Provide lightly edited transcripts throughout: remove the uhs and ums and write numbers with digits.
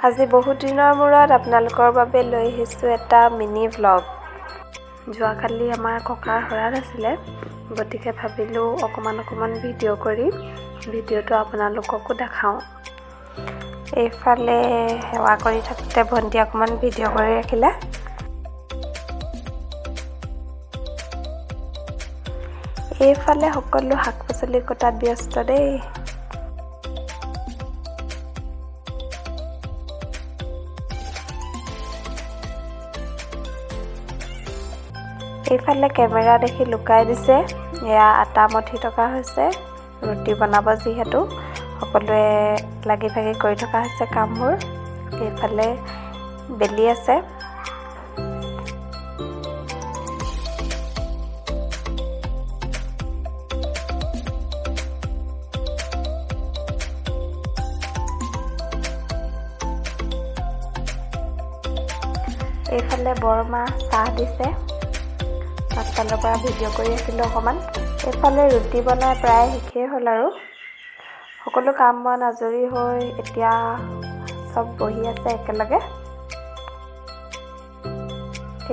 আজি বহুত দিনৰ মূৰত আপোনালোকৰ বাবে লৈ আহিছোঁ এটা মিনি ভ্লগ। যোৱাকালি আমাৰ ককাৰ হৰাত আছিলে, গতিকে ভাবিলোঁ অকণমান ভিডিঅ' কৰি ভিডিঅ'টো আপোনালোককো দেখাওঁ। এইফালে সেৱা কৰি থাকোঁতে ভণ্টি অকণমান ভিডিঅ' কৰি ৰাখিলে। এইফালে সকলো শাক পাচলি কটাত ব্যস্ত দেই। এইফালে কেমেৰা দেখি লুকাই দিছে, এয়া আটা মঠি থকা হৈছে, ৰুটি বনাব যিহেতু সকলোৱে লাগি ভাগি কৰি থকা হৈছে কামবোৰ। এইফালে বেলি আছে। এইফালে বৰমা চাহ দিছে, পাছফালৰ পৰা ভিডিঅ' কৰি আছিলোঁ অকণমান। এইফালে ৰুটি বনাই প্ৰায় শেষেই হ'ল আৰু সকলো কাম বন আজৰি হৈ এতিয়া চব বহি আছে একেলগে।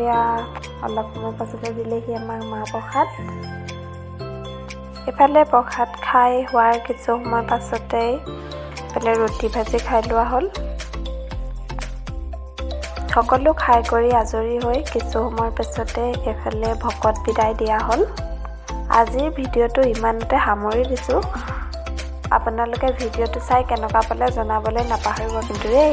এয়া অলপ সময় পাছতে দিলেহি আমাক মাহ প্ৰসাদ। এইফালে প্ৰসাদ খাই হোৱাৰ কিছু সময় পাছতেই এইফালে ৰুটি ভাজি খাই লোৱা হ'ল। সকলো খাই কৰি আজৰি হৈ কিছু সময়ৰ পিছতে এইফালে ভকত বিদায় দিয়া হ'ল। আজিৰ ভিডিঅ'টো ইমানতে সামৰি দিছোঁ। আপোনালোকে ভিডিঅ'টো চাই কেনেকুৱা পালে জনাবলৈ নাপাহৰিব কিন্তু দেই।